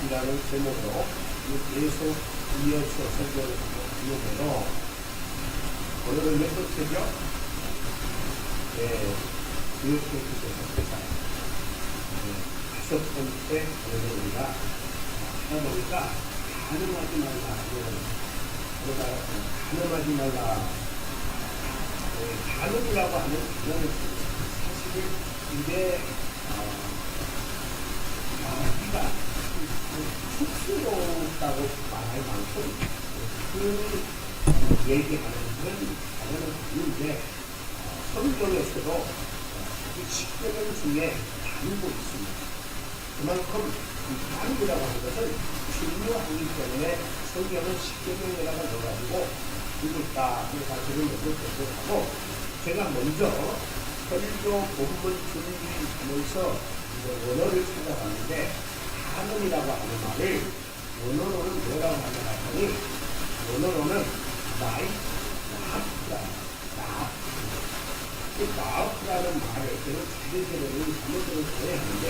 이라는 제목으로 계속 이어서 설교를 하고 있는데요. 오늘은 몇 번째죠? 네, 교육교육에서 세상. 다섯 번째 오늘은 우리가 하다 보니까 가늠하지 말라. 가늠하지 말라. 가늠이라고 하는 단어는 사실은 이게 우리가 쑥스러웠다고 말할 만큼 그 얘기하는 그런 단어는 아닌데 성경에서도 이 10계명 중에 나누고 있습니다. 그만큼 이 가늠이라고 하는 것은 중요하기 때문에 성경은 10계명에다가 넣어가지고 읽을까 하는 사실을 먼저 하고 제가 먼저 설교 본문 준비하면서 원어를 찾아봤는데 가늠이라고 하는 말을 원어로는 뭐라고 하냐 하더니 원어로는 나프라는 말을 저는 자기들은 잘못을 해야 하는데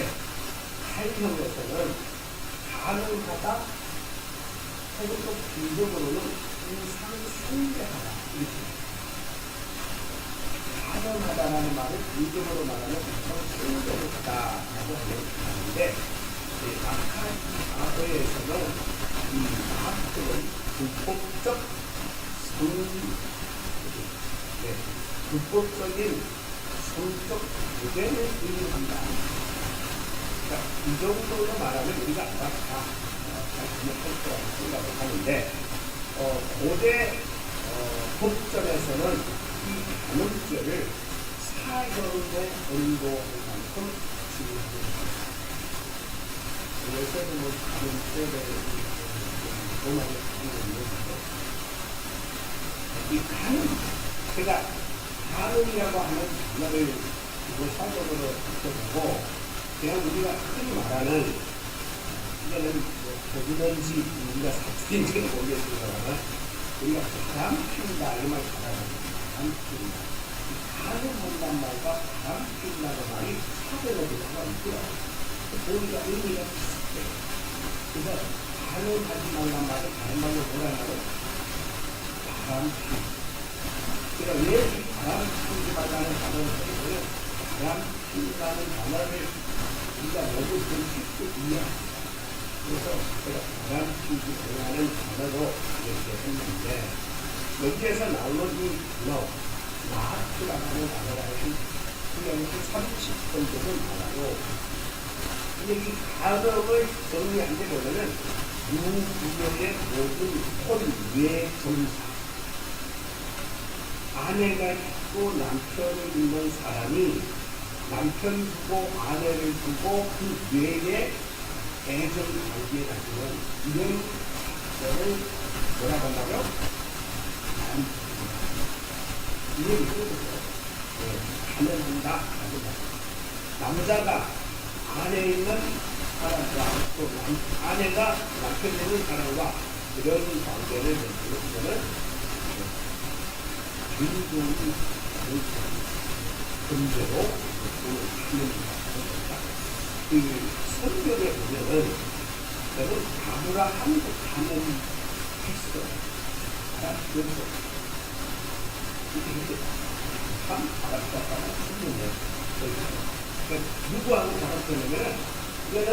타이형에서는 가늠하다 혹은 또 비적으로는 상상대하다 이렇게 가늠하다라는 말을 비적으로 말하면 상상대하다라고 하는데 아카에서는 이 나프는 불법적인 성적 무대를 의미한다. 그러니까 이 정도로 말하면 우리가 다 기억할 거라고 생각을 하는데 고대 법전에서는 이 가늠죄를 사형에 언도할 만큼 중요합니다. 요새는 뭐 가늠죄를 너무 많이 하고 있는데 이 가늠, 제가 가늠이라고 하는 단어를 사전으로 붙여보고 그냥 우리가 흔히 말하는 이제는 거기는지 우리가 사투리인지는 모르겠습니다만 우리가 바람 피운다 이 말 잘하잖아요. 바람 피운다. 가늠한다는 말과 바람 피운다는 말이 사전에 들어가 있더라고요. 보니까 의미가 비슷해요. 그래서 가늠하지 말란 말을 다른 말로 뭐라 하냐면 바람 피운다. 그러니까 왜 이 바람 피우지 말라는 단어를 쓰는 바람 피운다는 단어를 우리가 모두 좀 쉽게 이해합니다. 그래서 제가 바람 피우지 말라는 단어로 이렇게 했는데 여기에서 나오는 이 단어 나트라고 하는 단어라는 그냥 30번 정도 나와요. 근데 이 가늠을 정리한 데 보면은 유구명의 모든 혼외 정사 아내가 있고 남편이 있는 사람이 남편 두고 아내를 두고 그 외에 애정 관계에 가지는 이런 것을 뭐라고 한다고요? 이런 이거죠. 가늠한다. 남자가 안에 있는 사람과 또 아내가 남편 있는 사람과 이런 관계를 만들어주면 민족이 금제로 하는 그 성경에 보면은 저는 아브라함도 가늠했어. 그래서 이렇게 참 바람잡다가 죽는 그러니까 누구하고 바람잡냐면 이거는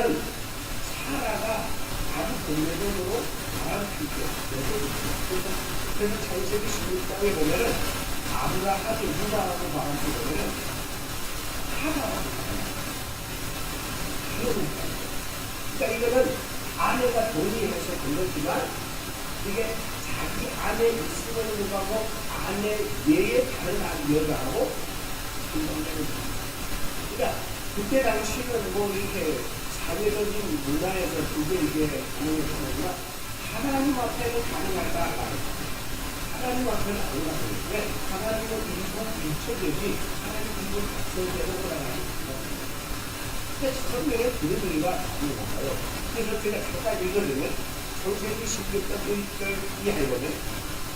사라가 아주 본능적으로 바람피죠. 그래서 창세기 16장에 보면은 아브라함이 누가하고 바람피면은 하나라고 그러니까 이거는 아내가 동의해서 그렇지만 이게 자기 안에 있음을 누가고 아내 외에 다른 여자하고 공동되는 그러니까 그때 당시는 뭐 이렇게 사회적인 문화에서 이게 가능했으나 하나님 앞에는 가능하다. 하나님 앞에는 안 가능해. 하나님은 일본 일처되지 하나님 일본 작성되는 거라는 성경에 그런 의미가 나와요. 그래서 제가 잠깐 읽어드리면 창세기 16장 1절 이하에보면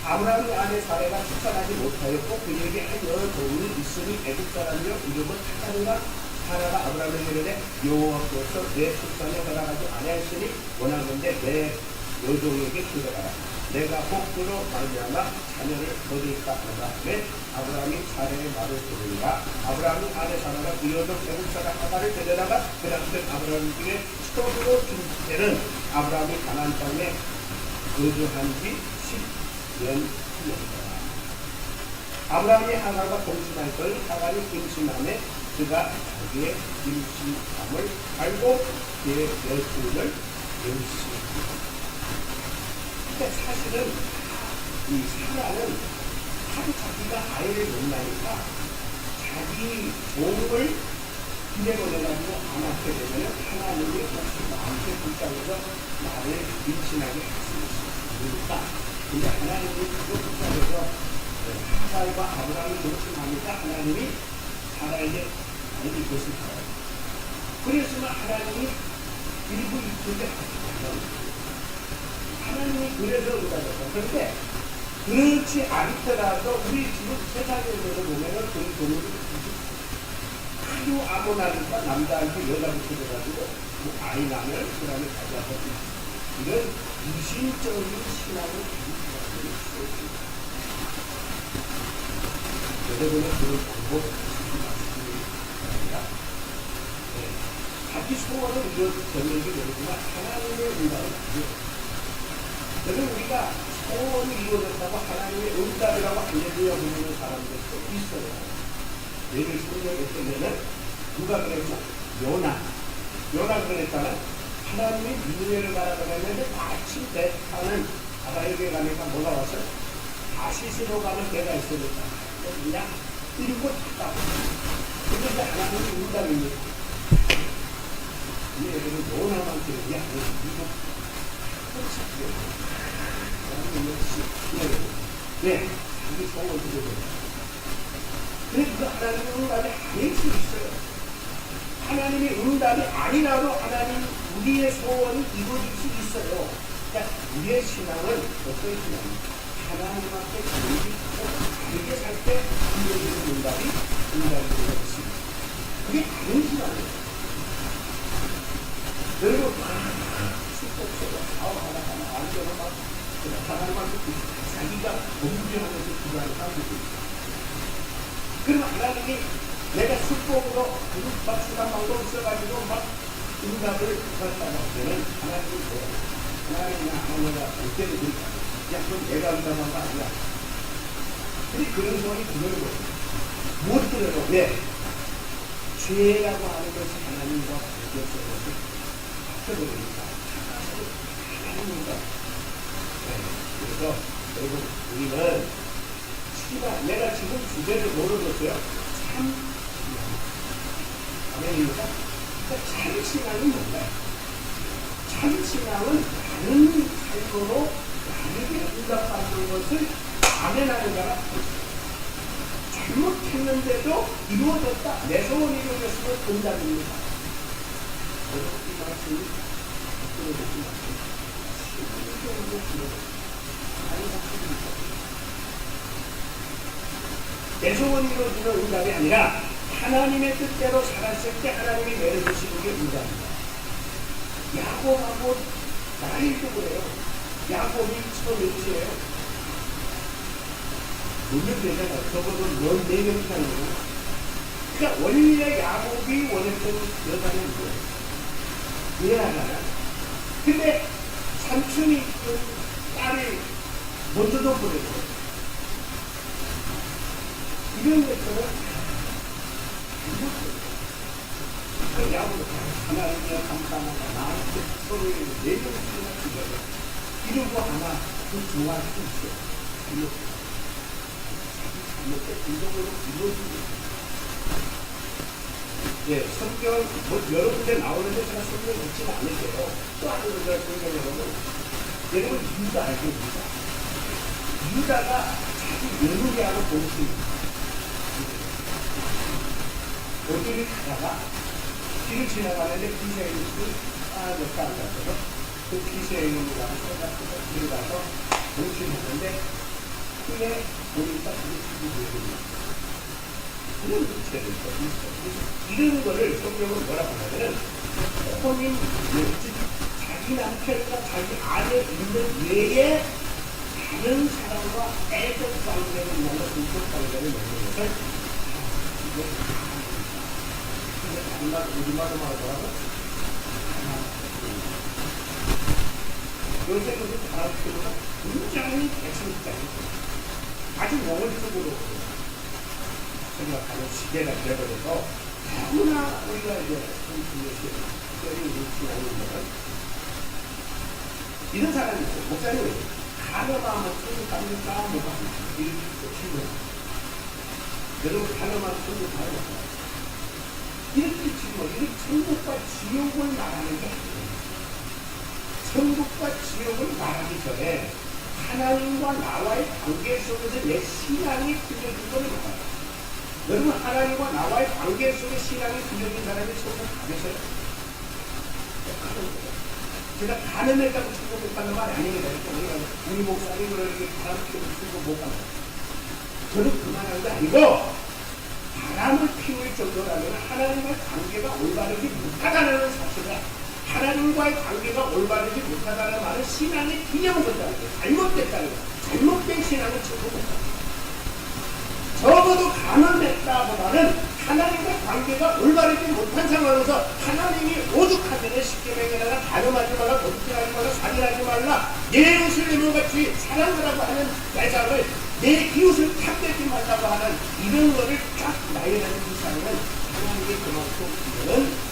아브라함의 아내 사레가 출산하지 못하였고 그에게 한 여러 동이 있으니 애굽 사람이여 이름은 하간이라 사라가 아브라함에게 이르되 여호와께서 내 숙산에 허락하지 아니하시니 원하건대 내 여종에게 들어가라. 내가 복으로 말미암아 자녀를 거둘까 하노라. 왜? 아브라함이 사라의 말을 들으니라. 아브라함이 아내 사라가 그 여종 애굽 사람 하가를 데려다가 그날부터 아브라함 중에 스토브로 준 때는 아브라함이 가나안 땅에 거주한 지 10년 후였다. 아브라함이 하갈과 동침할 걸 하갈이 임신함에 그가 자기의 임신함을 알고 그의 여종을 임신했다. 근데 사실은 이 사라는 하도 자기가 아이를 못 낳으니까 자기 종을 기대보내가지고 안 낳게 되면 하나님이 혹시 나한테 불쌍해서 나를 임신하게 할 수 있으니까. 근데 하나님이 그거 불쌍해서 하갈과 아브라함이 동침하니까 하나님이 사라에게 아이를 이것을 줘요. 그랬으면 하나님이 일부 이쪽에 하나님이 그래서 응답했어. 그런데 그렇지 않더라도 우리 지금 세상에서 보면은 그런 경우도 아주 아무나니까 남자한테 여자부터 돼가지고 뭐 아이 나면 그 다음에 가져와서 이런 무신적인 신앙을 가진 사람들이 있습니다. 여러분은 그런 방법 말씀입니다. 자기 소원은 이루어졌는지 모르지만 하나님의 응답은 아니에요. 그래서 우리가 소원이 이루어졌다고 하나님의 응답이라고 알려주려 보는 사람들도 있어요. 예를 성경에 보면은 누가 그랬죠? 요나 그랬잖아. 하나님이 니느웨를 가라고 했는데 마침 배타는 바다에게 가니까 뭐가 왔어요? 다시스로 가는 배가 있으니까 그냥 이리고 탔다고. 근데 이제 하나님이 응답입니다. 근데 여러분 요나만 들은 게 아니에요. 이거 그렇지. 네, 자기 소원을 들어줘요. 근데 그 하나님의 응답이 아닐 수 있어요. 하나님의 응답이 아니라도 하나님 우리의 소원이 이루어질 수 있어요. 그러니까 우리의 신앙은 어떤 신앙입니까? 하나님한테 의지하고 다르게 살 때 이루어지는 응답이 되는 것입니다. 그게 다른 신앙이에요. 여러분, 축복적으로 사업하다가 완전히 막 하나님한테 자기가 공부하면서 기도하는 사람들이 있어요. 그럼 하나님이 내가 축복으로 막 수단 방법 써가지고 막 응답을 받았다고 하면 하나님이 뭐야? 하나님이 내가 올 때는 그러니까 야 그럼 내가 응답한 거 아니야. 근데 그런 소원이 그러는 거예요. 못 들어요. 왜? 죄라고 하는 것이 하나님과 관계없어서 바꿔버리니까 하나님과 그래서 여러분 우리는 시간 내가 지금 주제를 모르겠어요. 참 아멘입니까? 그러니까 참 신앙은 뭔가요? 참 신앙은 다른 삶으로 다르게 응답받는 것을 아멘하는 자가 잘못했는데도 이루어졌다. 내 소원이 이루어졌으면 응답입니다. 여러분 이 말씀이 들어보지 마세요. 내 소원이 이루어지는 응답이 아니라 하나님의 뜻대로 살았을 때 하나님이 내려주시는 게 응답입니다. 야곱하고 라헬도 그래요. 야곱이 처음이지예요. 몇명 되잖아요. 적어도 14명 이상이에요. 그러니까 원래 야곱이 원했던 여자는 뭐예요? 미안하잖아. 근데 삼촌이 딸이 먼저도 보내고 이런 것들은 그 야구를 하나님이야 감사합니다. 나한테 서로의 내정수가 죽어요. 이러고 하나 그 좋아할 수 있어요. 잘못된 인정으로 이루어지고 예, 성경 뭐 여러 군데 나오는데 제가 성경 읽지는 않을게요. 또 하는 군데 성경에 보면 여러분 유다 알죠? 유다가 자기 며느리하고 동생이에요. 어디를 가다가 길을 지나가는데 기세에 있는 몇가 안 갔어요. 그 기세에 있는 거라고 생각해서 길을 가서 동침했는데 그게 보니까 그게 죽이 되거든요. 그런 문제를 이런 거를 성경은 뭐라고 하냐면 혼인 즉 자기 남편과 자기 아내 있는 외에 다른 사람과 애적 관계를 맺는 공적 관계를 맺는 것을 우리말로 말하더라도 요새 것은 바람표가 굉장히 대칭적이고 아주 원어적으로 생각하는 시대가 되어버려서 너무나 우리가 이제 특별히 눈치하는 것은 이런 사람이 있어요. 목사님 가늠하면 천국 갑니까? 뭐가 이렇게 질문. 여러분 가늠하면 천국 가요? 이렇게 질문. 이렇게 천국과 지옥을 말하는 게 아니에요. 천국과 지옥을 말하기 전에 하나님과 나와의 관계 속에서 내 신앙이 풀려진 것을 말해요. 여러분 하나님과 나와의 관계 속에 신앙이 풀려진 사람이 천국 가겠어요? 제가 가늠했다고 천국 못 가는 말이 아닙니다. 우리 목사님 그렇게 바람 피우고 천국 못 가는 저는 그만한 게 아니고 바람을 피울 정도라면 하나님과의 관계가 올바르지 못하다는 사실을 하나님과의 관계가 올바르지 못하다는 말은 신앙이 뒤집어졌다는 거예요. 잘못됐다는 거예요. 잘못된 신앙은 천국 못 가요. 적어도 가늠했다보다는 하나님과 관계가 올바르지 못한 상황에서 하나님이 오죽하면 십계명에다가 가늠하지 말라, 도둑질하지 말라, 살인하지 말라, 내 이웃을 내몸같이 사랑하라고 하는 대상을 내 이웃을 탓내지 말라고 하는 이런 거를 쫙 나열하는 이 사람은 하나님의 그만큼 이거는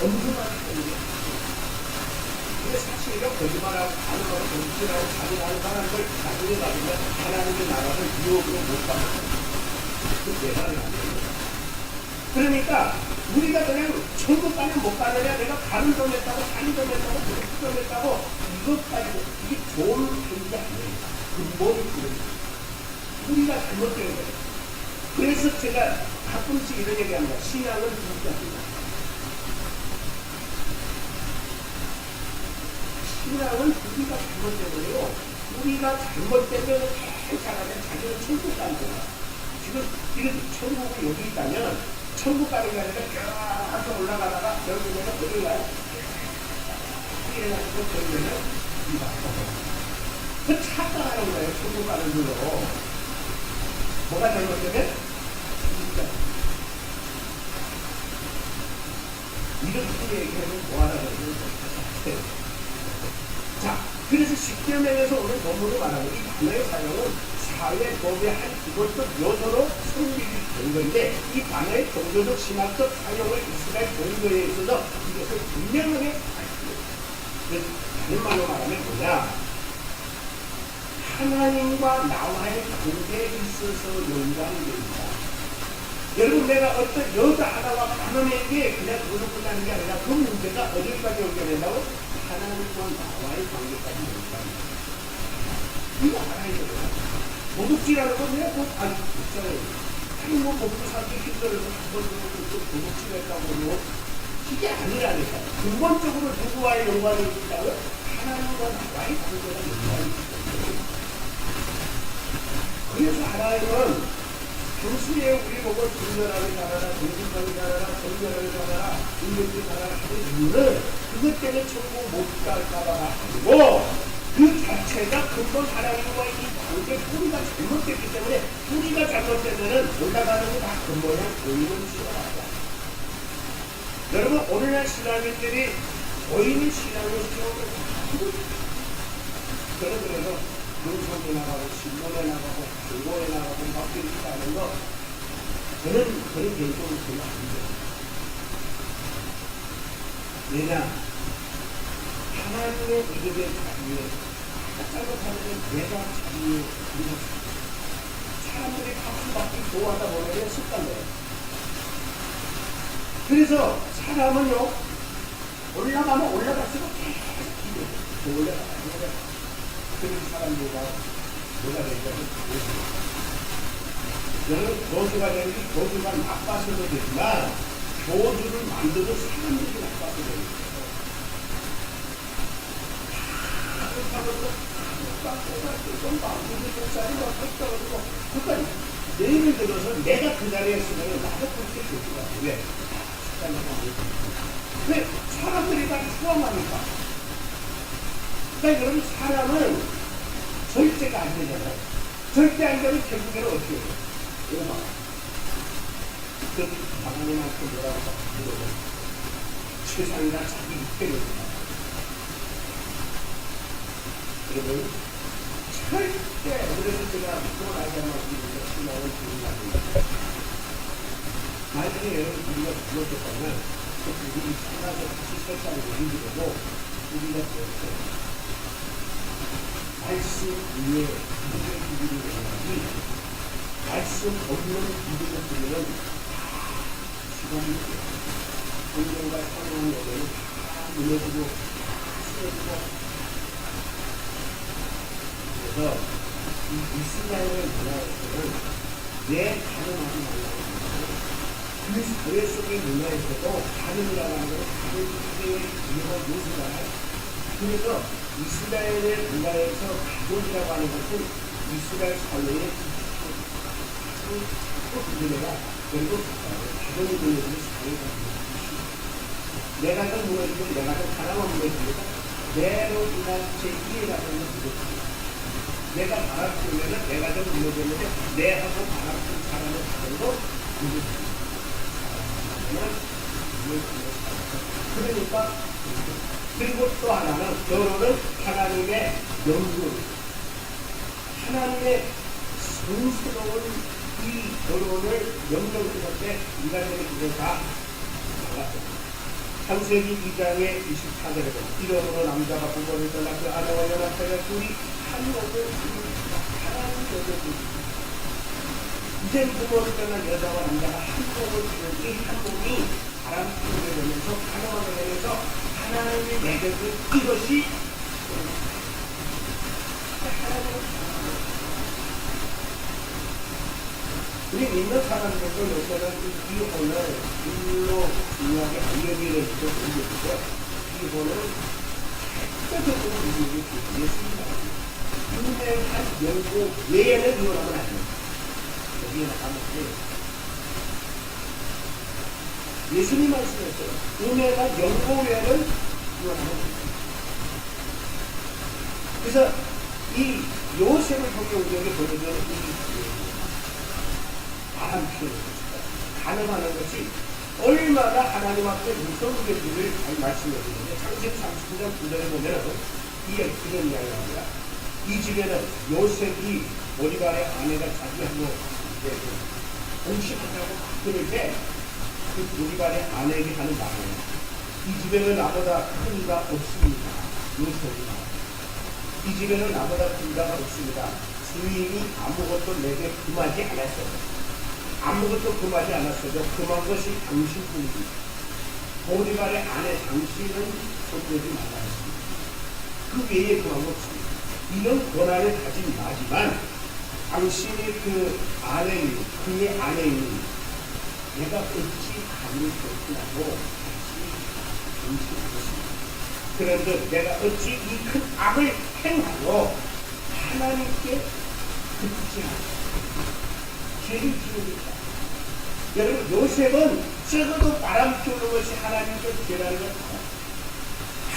엄청나게 때문에 근데 사실은 거짓말하고 가늠하고 도둑질하고 살인하는 사람들 나중에 가면 하나님의 나라를 유혹으로 못 받는 그 내가 안 됩니다. 그러니까 우리가 그냥 천국 가면 못 가느냐 내가 가는 점 했다고 살인 점 했다고 도둑질 점 했다고 이것까지 이게 좋은 편이 아니에요. 근본이 그래요. 우리가 잘못된 거예요. 그래서 제가 가끔씩 이런 얘기합니다. 신앙은 두가지입니다. 신앙은 우리가 잘못되고요. 우리가 잘못되면 괜찮아요. 자기는 천국 가는 거야. 지금 이런 천국이 여기 있다면 천국 가는 게 아니라 쫙 올라가다가 결국에는 어디 가요? 이래가지고 결국에는 이가 그 착각하는 거예요. 천국 가는 줄로. 뭐가 잘못되면? 이렇게 얘기하면 뭐하라는 거예요? 자, 그래서 십계명에서 오늘 본문을 말하는 이 단어의 사용은 사회 법의 한 기본적 요소로 성립이 된 건데 이 단어의 종교적 신학적 사용을 이스라엘 종교에 있어서 이것을 분명하게 밝힙니다. 다른 말로 말하면 뭐냐? 하나님과 나와의 관계에 있어서 연관됩니다. 여러분 내가 어떤 여자 하나와 가늠에게 그냥 그걸로 끝나는 게 아니라 그 문제가 어디까지 연결된다고? 하나님과 나와의 관계까지 연결합니다. 이거 알아야 되거든요. 도둑질하는 건 내가 꼭 알고 있잖아요. 아니 뭐 먹고 살기 힘들어서 한번 도둑질했다고 뭐 이게 아니라니까. 근본적으로 누구와의 연관이 있다고요? 하나님과 나와의 관계가 연관이 있거든요. 그래서 하나님은 평소에 우리 보고 정결하게 살아라, 정신하게 살아라, 정결하게 살아라, 인격하게 살아라 하는 이유는 그것 때문에 천국 못 갈까봐가 아니고 그 자체가 근본 하나님과의 이 관계 뿌리가 잘못됐기 때문에 뿌리가 잘못되면은 올라가는 게 다 근본이야 보이는 시험이다. 여러분 오늘날 신앙인들이 보이는 신앙을 시험을 하고 저는 그래서 문성에 나가고 신문에 나가고 중고에 나가고 밖에 있다는 거 저는 그런 개인적으로 별로 안 돼요. 왜냐 하나님의 이름의 자리에 잘못하면 내가 자리에 사람들이 박수받기 좋아하다 보면 습관돼요. 그래서 사람은요 올라가면 올라갈수록 계속 올라가요. 그런 사람들과 뭐가 되냐면 여러분 교주가 되는지 교주가 나빠서도 되지만 교주를 만들고 사람들이 나빠서 됩니다. 그러니까 예를 들어서 내가 그 자리에 있으면 나도 그렇게 될 것 같아. 왜? 왜? 사람들이 다 포함하니까. 그러니까 그럼 사람은 절대가 안 되잖아요. 절대 안 되면 결국에는 어떻게 해요? 오마. 그 방언만큼 뭐라고 하고 세상이나 자기 입대를 그러면 절대 그래서 제가 또 나이자만 신랑을 부른다고 만약에 여러분 우리가 불렀었다면 그 우리 하나서 같이 설사를 올리고 우리가 그랬어요. 말씀 위에 무슨 기준이 되는지 말씀 없는 기준을 들으면 다 시간이 돼요. 성경과 성령의 여정을 다 무너지고 다 쓰러지고 그래서 이 이스라엘의 문화에서는 내 가능하지 말라고 그 사회 속의 문화에서도 가능이라고 하는 것은 다른 사회의 위험한 요소잖아요. 그래서 이스라엘의 문화에서 가족이라고 하는 것은 이스라엘 사회의 또 문제가 결국 가족이 무너지는 사회가 내 가정 무너지고 내 가정 하나만 무너집니다. 내로 인한 제2의 가정은 무너집니다. 내가 바람 피우면 내 가정 무너졌는데 내하고 바람 피운 사람의 가정도 무너집니다. 그러니까 그리고 또 하나는 결혼은 하나님의 명분 하나님의 성스러운 이 결혼을 명령할 때 인간들의 그걸 다 달랐습니다. 창세기 2장의 24절에 보면 이러므로 남자가 부모를 떠나 그 아내와 연합하여 둘이 한 몸을 이루리라. 하나님 여자들이 이제 부모를 떠난 여자와 남자가 한 몸을 이루는 이 한 몸이 바람 피우게 되면서 가능하게 되면서 하나님의 맺어준 이것이 우리 믿는 사람들도 요새는 이혼을 일로 중요하게 알려지는 것도 모르겠고요. 이혼을 핵적으로 우리에게 예수입니다. 유명한 연고 외에는 이혼하면 안 됩니다. 여기에 나가면 예수님 말씀했어요. 은혜가 연고 외에는 이혼하면 안 됩니다. 그래서 이 요셉을 통해 우리에게 보여주는 이 바람 피우는 것이다. 가늠하는 것이 얼마나 하나님 앞에 무서운지를 잘 말씀해 주는데 창세기 39장 9절에 보면 이런 이야기가 합니다. 이 집에는 요셉이 보디발의 아내가 자기하고 공식하자고 그럴 때 그 보디발의 아내에게 하는 말이에요. 이 집에는 나보다 큰 이가 없습니다. 요셉이 이 집에는 나보다 큰 이가 없습니다. 주인이 아무것도 내게 금하지 않았어요. 아무것도 금하지 않았어도 금한 것이 당신뿐이지. 보디발의 아내 당신은 손대지 말라 했습니다. 그 외에 금한 거 없습니다. 이런 권한을 가진 나지만 당신의 그 아내인, 그의 아내인 내가 어찌 감히 그렇구나고 당신이 그런데 내가 어찌 이 큰 악을 행하고 하나님께 듣지 않고 죄를 지으니까. 여러분 요셉은 적어도 바람 피우는 것이 하나님께 죄라는 걸 알았어요.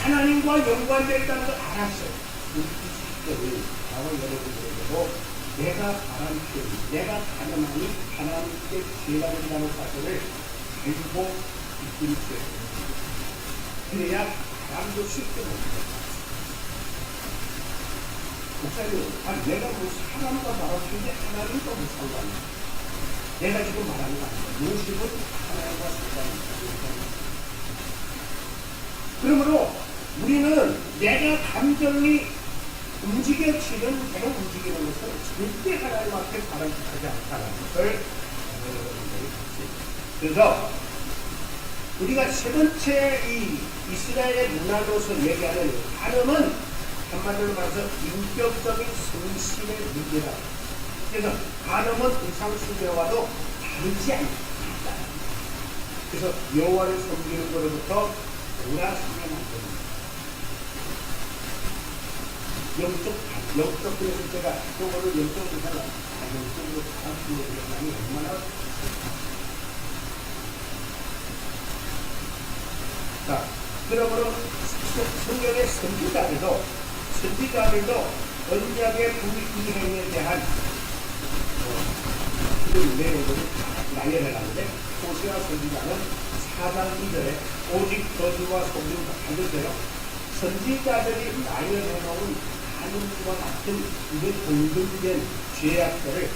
하나님과 연관되었다는 걸 알았어요. 이 시점을 나와 여러분들에게도 내가 바람 피우는 내가 가늠하니 하나님께 죄라는 사실을 알고 있기를 주어야 그래야 바람도 쉽게 못 목사님, 내가 뭐 사람과 바람 피우는데 하나님과 뭐 상관이야. 내가 지금 말하는 거 아니야. 요셉은 하나님과 상관이 그러므로 우리는 내가 감정이 움직여지는 내가 움직이는 것은 절대 하나님 앞에 바람직하지 않다는 것을 그래서 우리가 세 번째 이 이스라엘의 문화로서 얘기하는 가늠은 한마디로 말해서 인격적인 성실의 문제다. 그래서 가늠은 우상숭배와도 다르지 않다. 그래서 여호와를 섬기는 것으로부터 돌아서면 안 됩니다. 영적 그래서 제가 그거를 영적으로 잘 속으로 다 들어오는 얼마나. 자, 그러므로 성경의 선지자들도 언약의 불이행에 대한 그런 내용들을 나열해 놨는데 호세아 선지자는 4장 2절에 오직 저주와 속임과 받으세요. 선지자들이 나열해 놓은 하느님과 같은 이런 공동된 죄악들을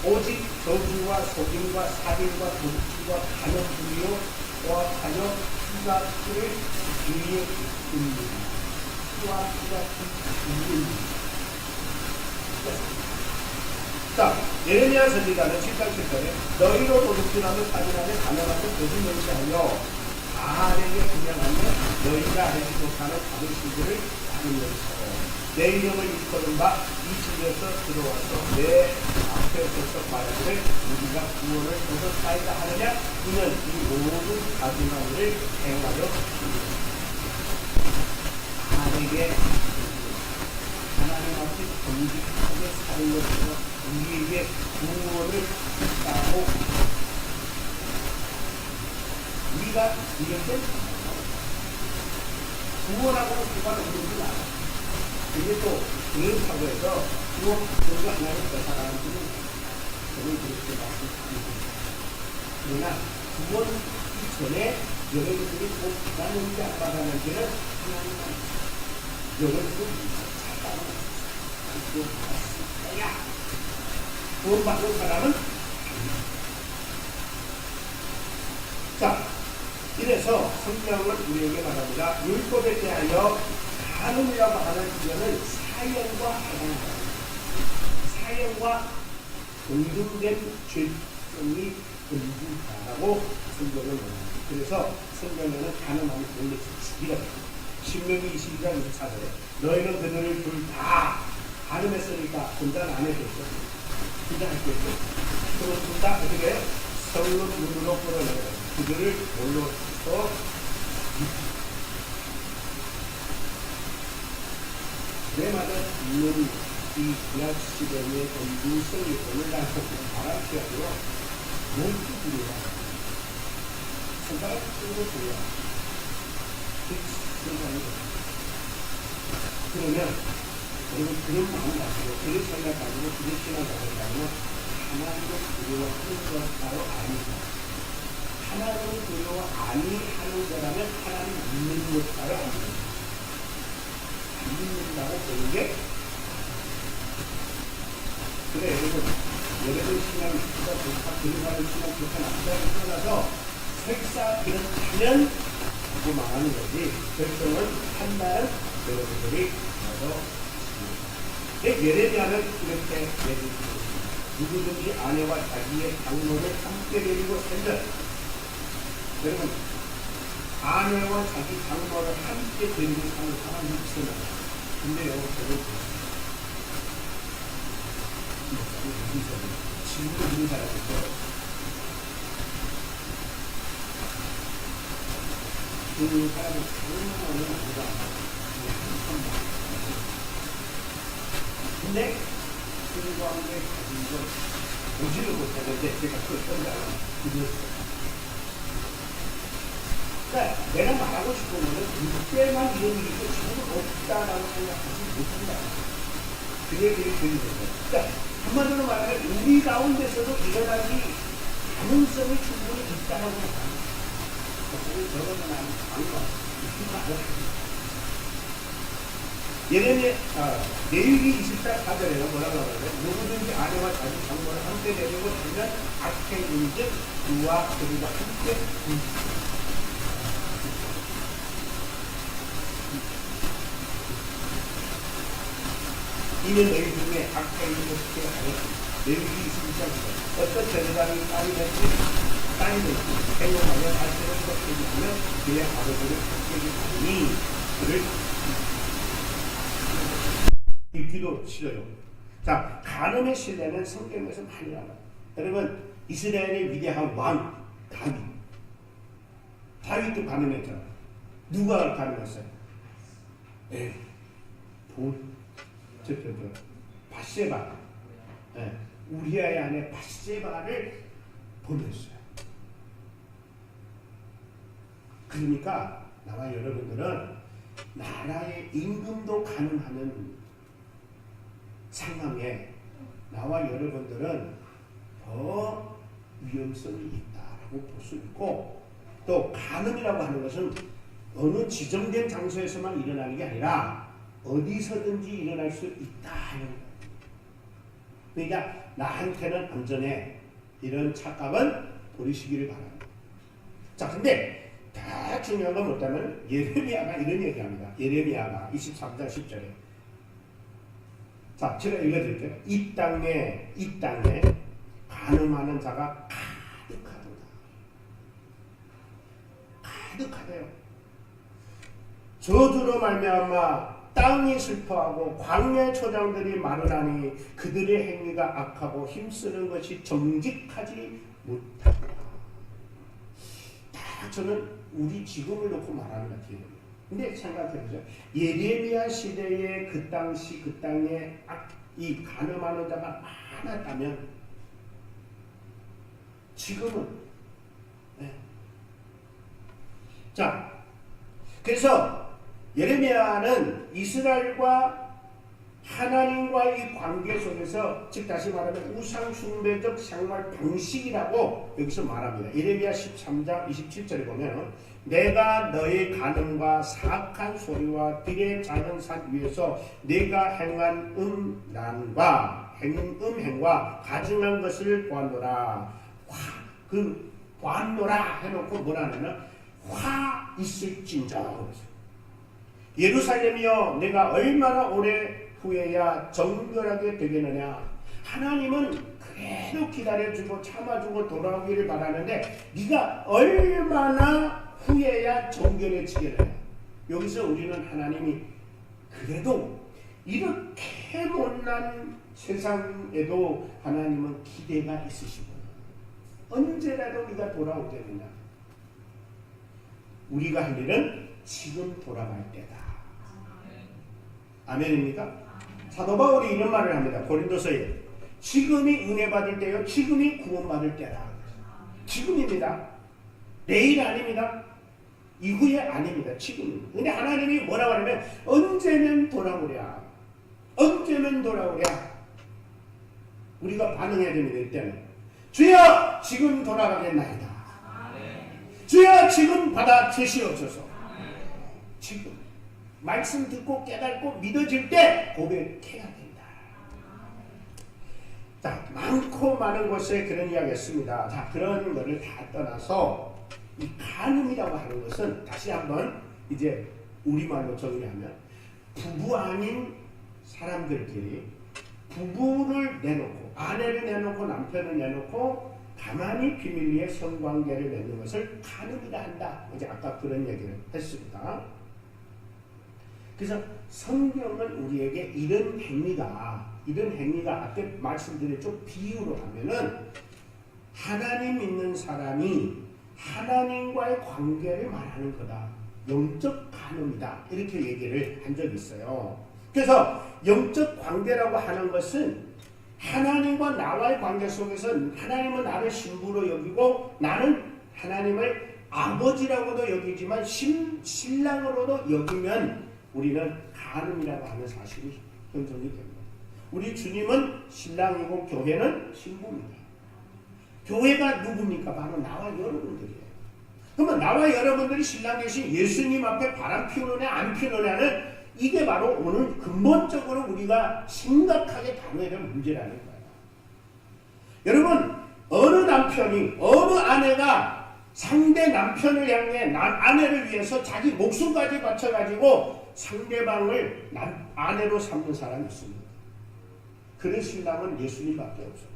오직 저주와 속임과 살인과 도둑질과 간음 불의요 포악하여 피가 피를 위에 있습니다. 피와 피가 피입니다. 자, 예레미야 선지자는 7장 7절에 너희로 도둑질하며 살인하며 간음하며 거짓 맹세하여 바알에게 분양하며 너희가 알지 못하는 작은 신들을 받으면서 내 이름을 일컬은 바 이 집에서 들어와서 내 앞에 서서 말하기를 우리가 구원을 얻었사이다 하느냐 이는 이 모든 가증한 일을 행하여 바알에게 하나님 앞에 정직하게 사는 것으로 우리에게 구원을 했다고 우리가 이렇게 구원하고는 상관없는 줄 알아. 근데 또 그렇다고 해서 구원받는 거 하나를 뺏어가는 분은 저는 그렇게 말씀드립니다. 그러나 구원 이전에 여러분들이 꼭 받았는지 안 받았는지는 하나님만 여러분들이 잘 받았을 거야. 구원받는 사람은 자, 이래서 성경은 우리에게 말합니다. 율법에 대하여 간음이라고 하는 이거는 사형과 해당합니다. 사형과 공동된 죄성이 공동하다고 성경은 말합니다. 그래서 성경에는 간음하는 공동의 죽이라고 합니다. 신명기 22장 24절에 너희는 그들을 둘 다 간음했으니까 분단 안 해줬어. 분단할게요. 그럼 둘 다 어떻게 해요? 서울로 눈으로 끌어내요. 그들을 올려서 그래마다 있는 이 구약 시대의 유성이 오늘날 바람피하고요. 몸도 부려요. 손가락 쓰고 부려요. 그러면 여러분 그런 마음 가지고 그런 생각 가지고 그런 신앙 가지고 하나님을 두려워하는 것바로 아니다. 하나님을 두려워 아니하는 거라면 하나님 믿는 것바로 아니다. 믿는다고 보는 게 그래 여러분 신앙이 좋다 그런 사람 신앙 좋다 남자를 떠나서 설사 그렇다면 그거 망하는 거지. 결정을 한다는 여러분들이 와서 예레미야는 이렇게 얘기했습니다. 누구든지 아내와 자기의 장모를 함께 데리고 살면 여러분 아내와 자기 장모를 함께 데리고 사는 사람이 있어요. 근데요, 저는 지금도 있는 사람이 있어요. 그 사람은 장모는 아니라 근데 그거하고 가진 건 보지를 못하는데 제가 그걸 던져요. 그러니까 내가 말하고 싶은 거는 그때만 이런 일이 있고 지금은 없다라고 생각하지 못한다. 그 얘기를 드리는 거예요. 그러니까 한마디로 말하면 우리 가운데서도 일어나기 가능성이 충분히 있다고 생각합니다. 저거는 아니고 레위기 24장 4절에는 뭐라고 하냐면 누구든지 아내와 자기 장모를 함께 데리고 살면 악행인즉 그와 그리가 함께 이는 너희 중에 악행을 어떻게 하여 레위기 24장 4절 어떤 제사장이 땅이 됐지 땅이 됐지 행동하며 알뜰한 것들이 하며 그의 아버지를 합격이 하니 그를 읽기도 싫어요. 자, 간음의 신뢰는 성경에서 많이 나와요. 여러분, 이스라엘의 위대한 왕 다윗. 다윗도 간음했잖아. 누가 간음했어요? 바세바. 우리아의 아내 바세바를 보냈어요. 그러니까 나와 여러분들은 나라의 임금도 가능한 상황에 나와 여러분들은 더 위험성이 있다라고 볼 수 있고, 또 간음이라고 하는 것은 어느 지정된 장소에서만 일어나는 게 아니라 어디서든지 일어날 수 있다 하는 거예요. 그러니까 나한테는 안전해, 이런 착각은 버리시기를 바랍니다. 자, 근데 더 중요한 건 뭐냐면 예레미야가 이런 얘기합니다. 예레미야가 23장 10절에, 자, 제가 읽어드릴게요. 이 땅에 간음하는 자가 가득하대요. 저주로 말미암아 땅이 슬퍼하고 광야의 초장들이 마르나니 그들의 행위가 악하고 힘쓰는 것이 정직하지 못하다. 다 저는 우리 지금을 놓고 말하는 것 같아요. 근데 생각해보세요. 예레미야 시대에 그 당시 그 땅에 이 간음하는 자가 많았다면 지금은 자, 그래서 예레미야는 이스라엘과 하나님과의 관계 속에서, 즉 다시 말하면 우상 숭배적 생활 방식이라고 여기서 말합니다. 예레미야 13장 27절에 보면 내가 너의 간음과 사악한 소리와 들의 작은 산 위에서 내가 행한 음행과 가증한 것을 보았노라. 그 보았노라 해놓고 뭐라냐면 화 있을진저. 예루살렘이여 내가 얼마나 오래 후에야 정결하게 되겠느냐. 하나님은 그래도 기다려주고 참아주고 돌아오기를 바라는데 네가 얼마나 후에야 정결해지겠느냐. 여기서 우리는 하나님이 그래도 이렇게 못난 세상에도 하나님은 기대가 있으시고 언제라도 네가 돌아올 때느냐. 우리가 할 일은 지금 돌아갈 때다. 아멘입니까? 사도 바울이 이런 말을 합니다. 고린도서에 지금이 은혜 받을 때요, 지금이 구원 받을 때다. 지금입니다. 내일 아닙니다. 이후에 아닙니다. 지금입니다. 근데 하나님이 뭐라고 하냐면 언제면 돌아오랴. 언제면 돌아오랴. 우리가 반응해야 됩니다. 이때는 주여 지금 돌아가겠나이다. 주여 지금 받아주시옵소서. 지금 말씀 듣고 깨닫고 믿어질 때 고백해야 된다. 자, 많고 많은 곳에 그런 이야기 했습니다. 자, 그런 거를 다 떠나서 이 간음이라고 하는 것은 다시 한번 이제 우리말로 정리하면 부부 아닌 사람들끼리 부부를 내놓고 아내를 내놓고 남편을 내놓고 가만히 비밀리에 성관계를 맺는 것을 간음이라 한다. 이제 아까 그런 얘기를 했습니다. 그래서 성경은 우리에게 이런 행위가 앞에 말씀드린 좀 비유로 하면은 하나님 믿는 사람이 하나님과의 관계를 말하는 거다. 영적 간음이다. 이렇게 얘기를 한 적이 있어요. 그래서 영적 관계라고 하는 것은 하나님과 나와의 관계 속에서 하나님은 나를 신부로 여기고 나는 하나님을 아버지라고도 여기지만 신랑으로도 여기면 우리는 간음이라고 하는 사실이 형성이 됩니다. 우리 주님은 신랑이고 교회는 신부입니다. 교회가 누굽니까? 바로 나와 여러분들이에요. 그러면 나와 여러분들이 신랑 대신 예수님 앞에 바람 피우는 애 안 피우는 애는 이게 바로 오늘 근본적으로 우리가 심각하게 다뤄야 될 문제라는 거예요. 여러분, 어느 남편이, 어느 아내가 상대 남편을 향해 아내를 위해서 자기 목숨까지 바쳐가지고 상대방을 아내로 삼는 사람이 있습니다. 그런 신랑은 예수님밖에 없어요.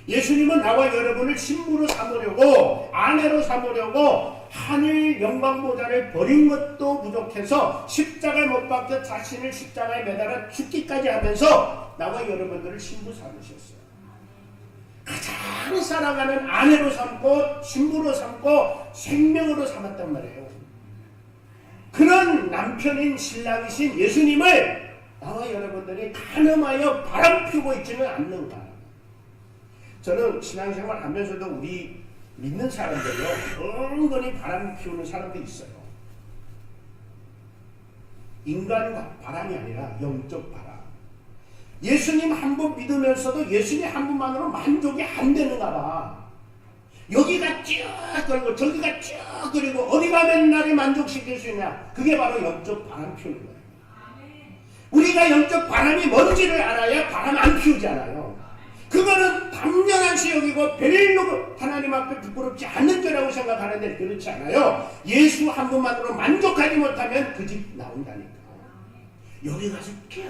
예수님은 나와 여러분을 신부로 삼으려고, 아내로 삼으려고 하늘 영광보다를 버린 것도 부족해서 십자가에 못 박혀 자신을 십자가에 매달아 죽기까지 하면서 나와 여러분들을 신부 삼으셨어요. 가장 사랑하는 아내로 삼고 신부로 삼고 생명으로 삼았단 말이에요. 그런 남편인 신랑이신 예수님을 나와 여러분들이 간음하여 바람 피우고 있지는 않는가. 저는 신앙생활 하면서도 우리 믿는 사람들요 은근히 바람 피우는 사람들이 있어요. 인간 바람이 아니라 영적 바람. 예수님 한 번 믿으면서도 예수님 한 번만으로 만족이 안 되는가 봐. 여기가 쭉 그리고 저기가 쭉 그리고 어디 가면 나를 만족시킬 수 있냐. 그게 바로 영적 바람 피우는 거예요. 우리가 영적 바람이 뭔지를 알아야 바람 안 피우지 않아요. 그거는 당연한시 여기고 별로 하나님 앞에 부끄럽지 않는 거라고 생각하는데 그렇지 않아요. 예수 한 분만으로 만족하지 못하면 그 집 나온다니까. 여기 가서 쭉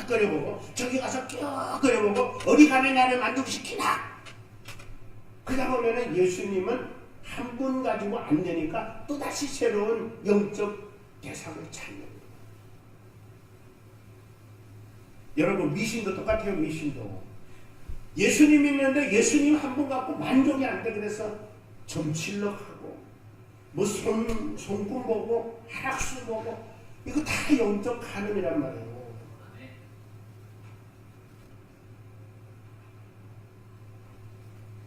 끓여보고 저기 가서 쭉 끓여보고 어디 가면 나를 만족시키나. 그러다 보면은 예수님은 한 분 가지고 안 되니까 또다시 새로운 영적 대상을 찾는 거예요. 여러분 미신도 똑같아요. 미신도 예수님이 있는데 예수님 한 분 갖고 만족이 안 돼. 그래서 점칠력하고 뭐 손금 보고 하락수 보고 이거 다 영적 간음이란 말이에요.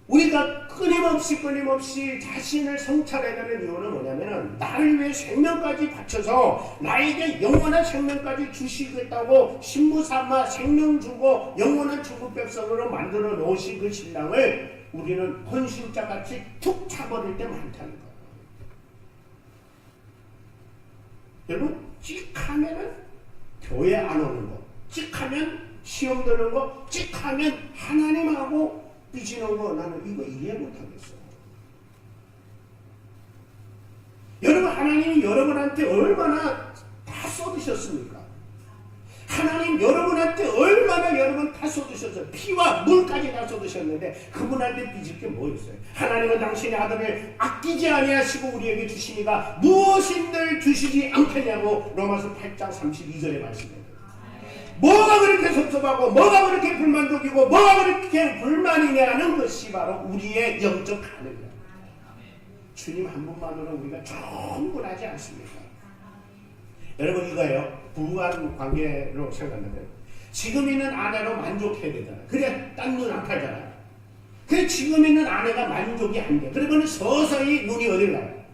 우리가 끊임없이 자신을 성찰해가는 이유는 뭐냐면은 나를 위해 생명까지 바쳐서 나에게 영원한 생명까지 주시겠다고 신부삼아 생명 주고 영원한 천국 백성으로 만들어 놓으신 그 신랑을 우리는 헌신자같이 툭 차버릴 때 많다는 거예요. 여러분 찍하면은 교회 안 오는 거, 찍하면 시험 드는 거, 찍하면 하나님하고 삐지는 거 나는 이거 이해 못하겠어. 여러분 하나님이 여러분한테 얼마나 다 쏟으셨습니까? 하나님 여러분한테 얼마나 여러분 다 쏟으셨어요. 피와 물까지 다 쏟으셨는데 그분한테 삐질 게 뭐 있어요? 하나님은 당신의 아들을 아끼지 아니하시고 우리에게 주시니가 무엇인들 주시지 않겠냐고 로마서 8장 32절에 말씀해요. 뭐가 그렇게 섭섭하고 뭐가 그렇게 불만족이고 뭐가 그렇게 불만이냐는 것이 바로 우리의 영적 간음이다. 주님 한 분만으로 우리가 충분하지 않습니까? 여러분 이거예요. 부부간 관계로 생각하면 지금 있는 아내로 만족해야 되잖아. 그래 딴 눈 안 팔잖아. 그래 지금 있는 아내가 만족이 안 돼. 그러면 서서히 눈이 어디로 가요?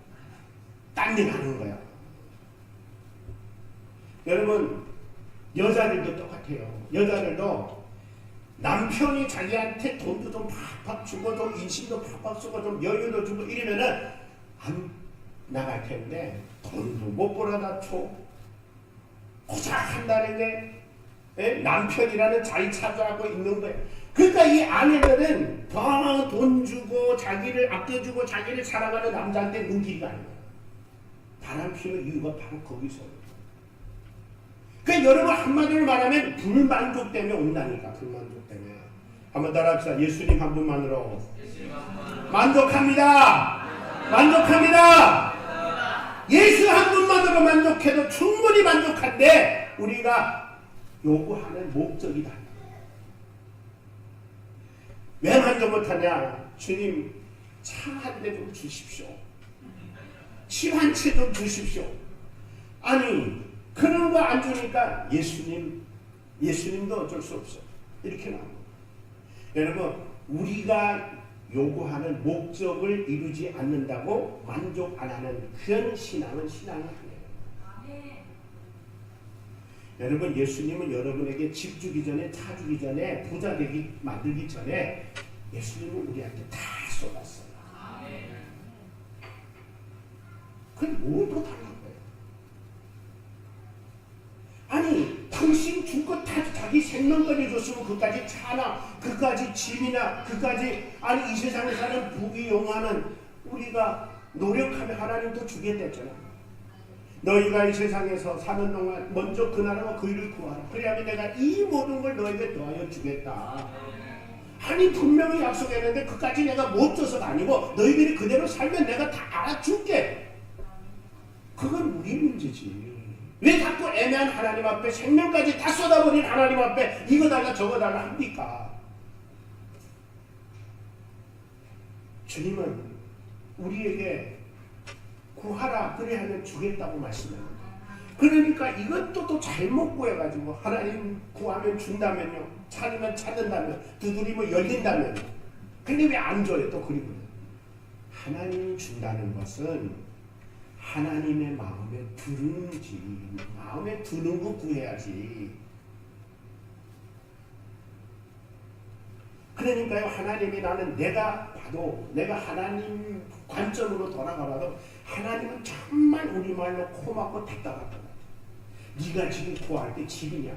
딴 데 가는 거야. 여러분 여자들도 똑같아요. 여자들도 남편이 자기한테 돈도 좀 팍팍 주고 좀 인심도 팍팍 주고 좀 여유도 주고 이러면은 안 나갈 텐데 돈도 못 벌어다 줘. 고작 한다는 게 남편이라는 자리 찾아가고 있는 거예요. 그러니까 이 아내들은 더 돈 주고 자기를 아껴주고 자기를 사랑하는 남자한테 눈길이 가는 거예요. 바람 피우는 이유가 바로 거기서. 그러니까 여러분 한마디로 말하면 불만족 때문에 온다니까. 불만족 때문에. 한번 따라합시다. 예수님 한 분만으로 만족합니다. 만족합니다. 예수 한 분만으로 만족해도 충분히 만족한데 우리가 요구하는 목적이 달라. 왜 만족 못하냐? 주님 차 한 대 좀 주십시오. 집 한 채 좀 주십시오. 아니 그런 거 안 주니까 예수님도 어쩔 수 없어. 이렇게 나옵니다. 여러분 우리가 요구하는 목적을 이루지 않는다고 만족 안 하는 그런 신앙은 신앙이 아니에요. 여러분 예수님은 여러분에게 집 주기 전에 차 주기 전에 부자 되기 만들기 전에 예수님은 우리한테 다 쏟았어요. 그건 뭐도 달란 거예요. 아니 당신 줄 것 다 자기 생명까지 줬으면 그까지 차나 그까지 집이나 그까지 아니 이 세상에 사는 부귀영화는 우리가 노력하면 하나님도 주겠댔잖아. 너희가 이 세상에서 사는 동안 먼저 그 나라와 그 일을 구하라. 그래야면 내가 이 모든 걸 너에게 더하여 주겠다. 아니 분명히 약속했는데 그까지 내가 못 줘서가 아니고 너희들이 그대로 살면 내가 다 알아줄게. 그건 우리 문제지. 왜 자꾸 애매한 하나님 앞에 생명까지 다 쏟아버린 하나님 앞에 이거 달라 저거 달라 합니까? 주님은 우리에게 구하라 그래야면 주겠다고 말씀합니다. 그러니까 이것도 또 잘못 구해가지고 하나님 구하면 준다면요, 찾으면 찾는다면, 두드리면 열린다면요. 근데 왜 안 줘요? 또 그리고 하나님이 준다는 것은 하나님의 마음에 드는지, 마음에 드는 거 구해야지. 그러니까요, 하나님이 나는 내가 봐도, 내가 하나님 관점으로 돌아가봐도 하나님은 정말 우리말로 코 막고 답답하다. 네가 지금 구할 게 집이냐?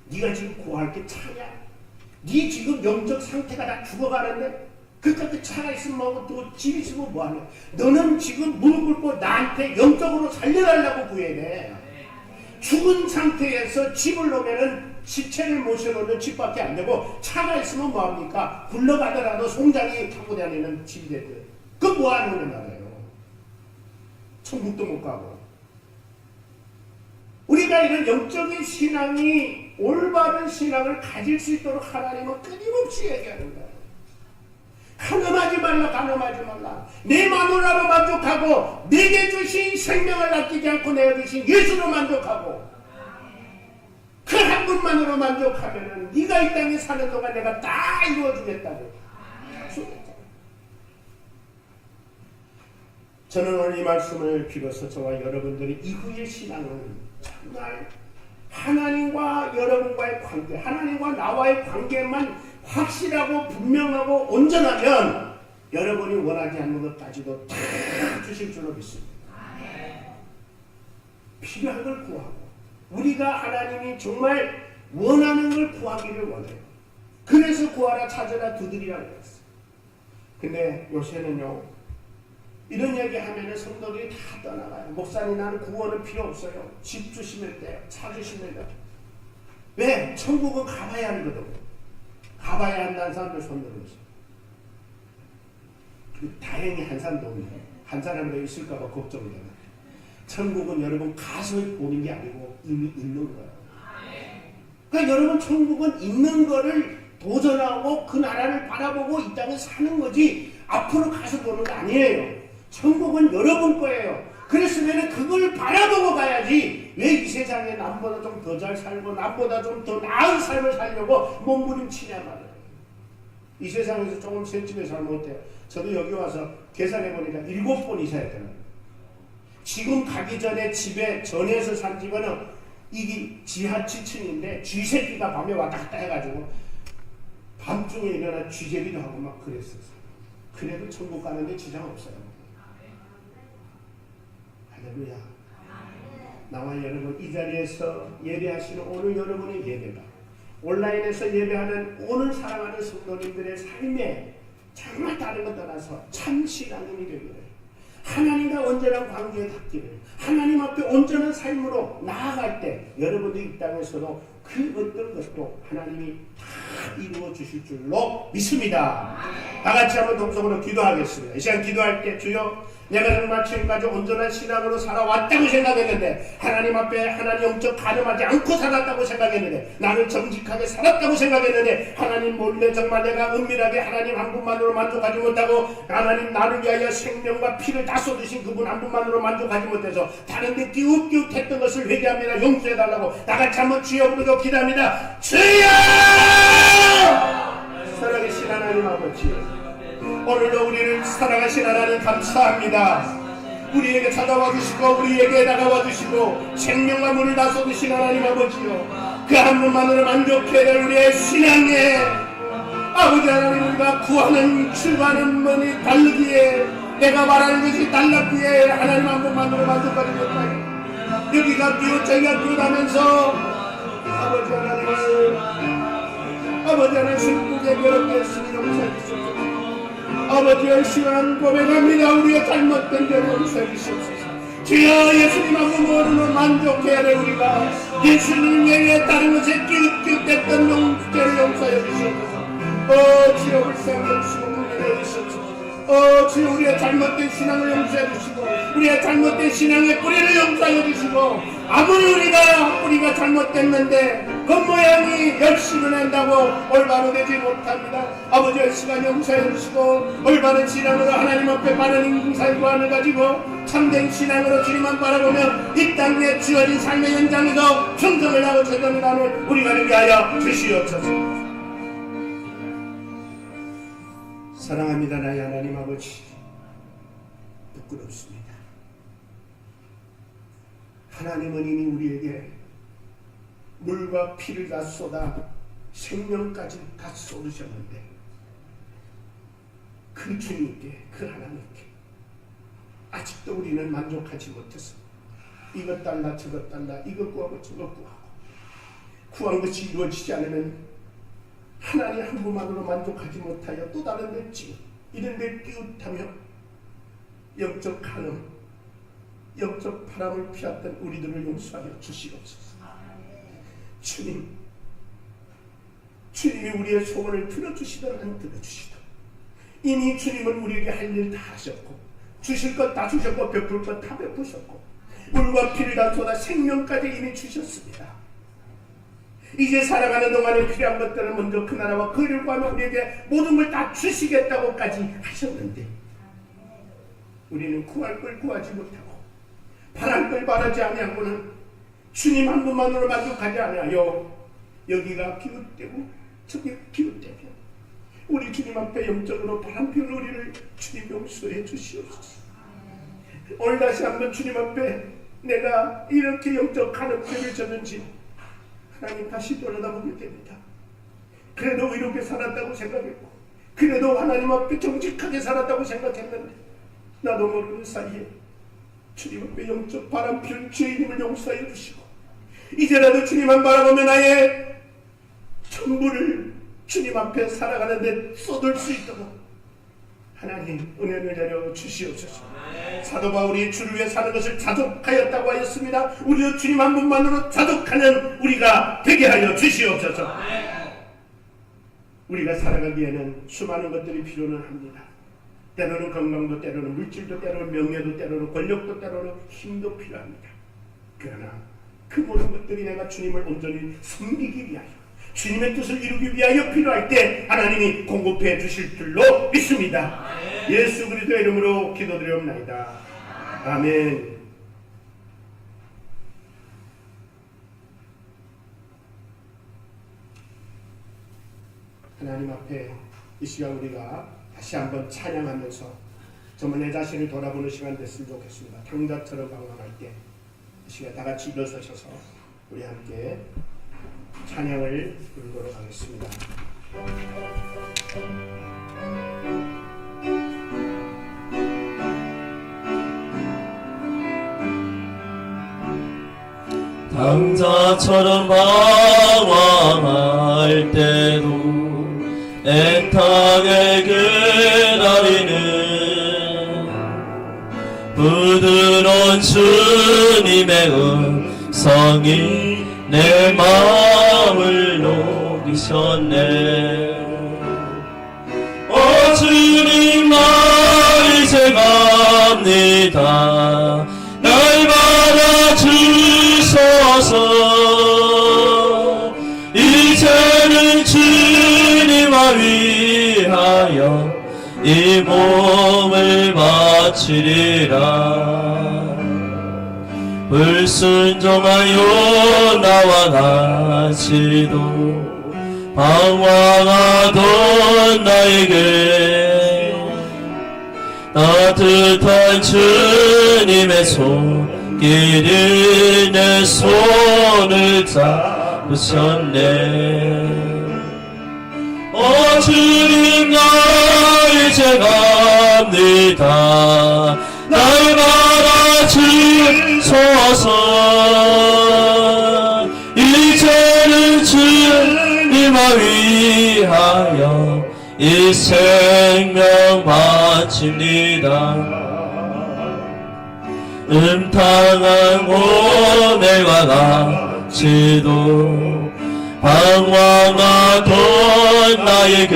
네가 지금 구할 게 차냐? 네 지금 영적 상태가 다 죽어가는데 그러니까 그 차가 있으면 뭐하고 또 집 있으면 뭐하냐? 너는 지금 무릎 꿇고 나한테 영적으로 살려달라고 구해야 돼. 죽은 상태에서 집을 놓으면은 시체를 모셔놓는 집밖에 안 되고, 차가 있으면 뭐합니까? 굴러가더라도 송장이 타고 다니는 집이 되거든. 그거 뭐하는 말이에요? 천국도 못 가고. 우리가 이런 영적인 신앙이 올바른 신앙을 가질 수 있도록 하나님은 끊임없이 얘기하는 거예요. 가늠하지 말라, 가늠하지 말라. 내 마누라로 만족하고 내게 주신 생명을 아끼지 않고 내가 주신 예수로 만족하고, 그 한 분만으로 만족하면은 네가 이 땅에 사는 동안 내가 다 이루어주겠다고 약속했잖아요. 저는 오늘 이 말씀을 빌어서 저와 여러분들이 이후의 신앙은 정말 하나님과 여러분과의 관계, 하나님과 나와의 관계만 확실하고 분명하고 온전하면 여러분이 원하지 않는 것까지도 다 주실 줄로 믿습니다. 필요한 걸 구하고, 우리가 하나님이 정말 원하는 걸 구하기를 원해요. 그래서 구하라, 찾으라, 두드리라고 했어요. 근데 요새는요, 이런 얘기 하면은 성도들이 다 떠나가요. 목사님, 나는 구원은 필요 없어요. 집 주시면 돼요. 차 주시면 돼요. 왜? 천국은 가봐야 하거든. 가봐야 한다는 사람들 손 들어보세요. 다행히 한 사람도 없네. 한 사람도 있을까봐 걱정이 되네. 천국은 여러분 가서 보는 게 아니고 이미 있는 거예요. 그러니까 여러분, 천국은 있는 거를 도전하고 그 나라를 바라보고 이 땅에 사는 거지 앞으로 가서 보는 거 아니에요. 천국은 여러분 거예요. 그랬으면 그걸 바라보고 가야지. 왜 이 세상에 남보다 좀 더 잘 살고 남보다 좀 더 나은 삶을 살려고 몸부림치냐 말이에요. 이 세상에서 조금 센집에 살면 어때요? 저도 여기 와서 계산해 보니까 7번 이사해야 되는. 지금 가기 전에 집에 전에서 산 집은 이게 지하 7층인데 쥐새끼가 밤에 왔다 갔다 해가지고 밤중에 일어나 쥐제비도 하고 막 그랬었어요. 그래도 천국 가는데 지장 없어요. 할렐루야. 나와 여러분, 이 자리에서 예배하시는 오늘 여러분의 예배가, 온라인에서 예배하는 오늘 사랑하는 성도님들의 삶에 정말 다른 것 떠나서 참 신앙인이 되기를, 하나님과 온전한 관계에 닿기를, 하나님 앞에 온전한 삶으로 나아갈 때 여러분들 이 땅에서도 그 어떤 것도 하나님이 다 이루어 주실 줄로 믿습니다. 다 같이 한번 동성으로 기도하겠습니다. 이 시간 기도할 때, 주여, 내가 정말 지금까지 온전한 신앙으로 살아왔다고 생각했는데, 하나님 앞에 하나님 영적 가늠하지 않고 살았다고 생각했는데, 나는 정직하게 살았다고 생각했는데, 하나님 몰래 정말 내가 은밀하게 하나님 한 분만으로 만족하지 못하고, 하나님 나를 위하여 생명과 피를 다 쏟으신 그분 한 분만으로 만족하지 못해서 다른 데 띄웃띄웃했던 것을 회개합니다. 용서해달라고 다같이 한번 주여 부르고 기도합니다. 주여! 살아계신 하나님 아버지, 오늘도 우리를 사랑하신 하나님 감사합니다. 우리에게 찾아와 주시고 우리에게 다가와 주시고 생명과 문을 다 쏟으신 하나님 아버지요, 그 한 분만으로 만족해야 될 우리의 신앙에 아버지 하나님, 우리가 구하는 출발하는 문이 다르기에, 내가 말하는 것이 달랐기에 하나님 한 분만으로 만족하지 못하여 여기가 비웃 저희가 비웃하면서 아버지 하나님을, 아버지 하나님 슬프게 괴롭게 했으니 용서해 주시옵소서. 아버지의 시간 고백합니다. 우리의 잘못된 죄를 용서해 주시옵소서. 주여, 예수님 한 분으로 만족해야 돼. 우리가 예수님 외에 다른 것에 끼웃끼웃했던 죄를 용서해 주시옵소서. 주여, 불쌍히 여기시고 국민을 주시옵소서. 주여, 우리의 잘못된 신앙을 용서해 주시고 우리의 잘못된 신앙의 뿌리를 용서해 주시고, 아무리 뿌리가 잘못됐는데 겉모양이 열심을 한다고 올바로 되지 못합니다. 아버지의 시간 용서해 주시고 올바른 신앙으로 하나님 앞에 바른 인생사관을 가지고 참된 신앙으로 주님만 바라보며 이 땅에 주어진 삶의 현장에서 충성을 하고 최선을 다하는 우리가 되게 하여 주시옵소서. 사랑합니다. 나의 하나님 아버지, 부끄럽습니다. 하나님은 이미 우리에게 물과 피를 다 쏟아 생명까지 다 쏟으셨는데, 그 주님께, 그 하나님께 아직도 우리는 만족하지 못해서 이것 달라 저것 달라, 이것 구하고 저것 구하고, 구한 것이 이루어지지 않으면 하나님 한 분만으로 만족하지 못하여 또 다른 데 찌, 이런 데 띄웃하며 영적 간음, 영적 바람을 피웠던 우리들을 용서하여 주시옵소서. 주님, 주님이 우리의 소원을 들어주시든 안 들어주시든 이미 주님은 우리에게 할 일 다 하셨고, 주실 것 다 주셨고, 베풀 것 다 베푸셨고, 물과 피를 다 쏟아 생명까지 이미 주셨습니다. 이제 살아가는 동안에 필요한 것들을 먼저 그 나라와 그 일을 구하면 우리에게 모든 걸 다 주시겠다고까지 하셨는데, 우리는 구할 걸 구하지 못하고 바랄 걸 바라지 아니하고는 주님 한 분만으로 만족하지 아니하여 여기가 기웃되고 저기 기웃되며 우리 주님 앞에 영적으로 바람피운 우리를 주님 용서해 주시옵소서. 오늘 다시 한번 주님 앞에 내가 이렇게 영적 간음죄를 졌는지 하나님 다시 돌아다보게 됩니다. 그래도 의롭게 살았다고 생각했고, 그래도 하나님 앞에 정직하게 살았다고 생각했는데, 나도 모르는 사이에 주님 앞에 영적 바람피운 죄인임을 용서해 주시고, 이제라도 주님만 바라보며 나의 전부를 주님 앞에 살아가는데 쏟을 수 있도록 하나님 은혜를 내려 주시옵소서. 사도 바울이 주를 위해 사는 것을 자족하였다고 하였습니다. 우리도 주님 한 분만으로 자족하는 우리가 되게 하여 주시옵소서. 우리가 살아가기에는 수많은 것들이 필요는 합니다. 때로는 건강도, 때로는 물질도, 때로는 명예도, 때로는 권력도, 때로는 힘도 필요합니다. 그러나 그 모든 것들이 내가 주님을 온전히 섬기기 위하여, 주님의 뜻을 이루기 위하여 필요할 때 하나님이 공급해 주실 줄로 믿습니다. 예수 그리스도의 이름으로 기도드리옵나이다. 아멘. 하나님 앞에 이 시간 우리가 다시 한번 찬양하면서 정말 내 자신을 돌아보는 시간 됐으면 좋겠습니다. 강자처럼 방황할 때 이 시간 다 같이 일어서셔서 우리 함께 찬양을 부르도록 하겠습니다. 강자처럼 방황할 때도 애타게 기다리는 부드러운 주님의 음성이 내 마음을 녹이셨네. 오 주님, 나 이제 갑니다. 날 받아주소서. 이제는 주님을 위하여 이 몸을 바치리라. 불순종하여 나와 같이도 방황하던 나에게 따뜻한 주님의 손길이 내 손을 잡으셨네. 오 주님, 나 이제 갑니다. 날 받아주소서. 이제는 주님을 위하여 이 생명 바칩니다. 음탕한 고뇌와 같이도 방황하던 나에게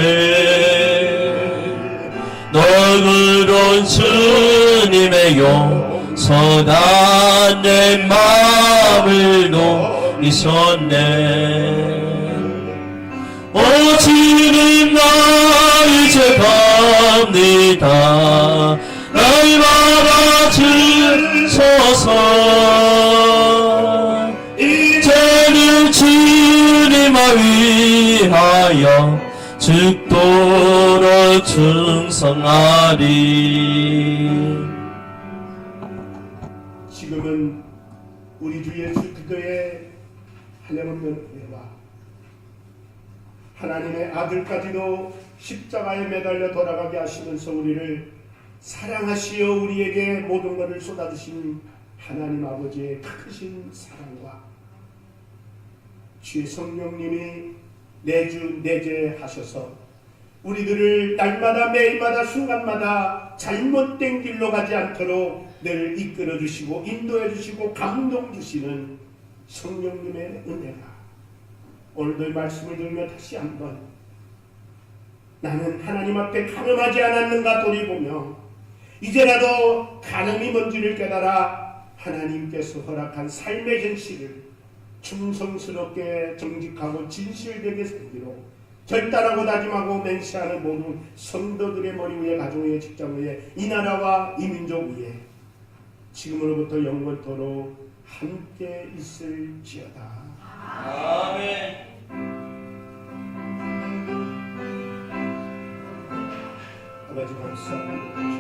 너그러운 주님의 용서가 내 마음을 녹이셨네. 오 주님, 나 이제 갑니다. 날 받아주소서. 이제는 주님을 위하여 죽도록 충성하리. 지금은 우리 주 예수 그리스도의 한량없는 은혜와 하나님의 아들까지도 십자가에 매달려 돌아가게 하시면서 우리를 사랑하시어 우리에게 모든 것을 쏟아주신 하나님 아버지의 크신 사랑과 주의 성령님이 내주 내재하셔서 우리들을 날마다 매일마다 순간마다 잘못된 길로 가지 않도록 늘 이끌어 주시고 인도해 주시고 감동 주시는 성령님의 은혜가 오늘도 이 말씀을 들으며 다시 한번 나는 하나님 앞에 간음하지 않았는가 돌이보며 이제라도 간음이 뭔지를 깨달아 하나님께서 허락한 삶의 현실을 충성스럽게 정직하고 진실되게 살기로 결단하고 다짐하고 맹세하는 모든 성도들의 머리 위에 가정 위에 직장 위에 이 나라와 이 민족 위에 지금으로부터 영원토록 함께 있을지어다. 아멘. 아버지 감사합니다.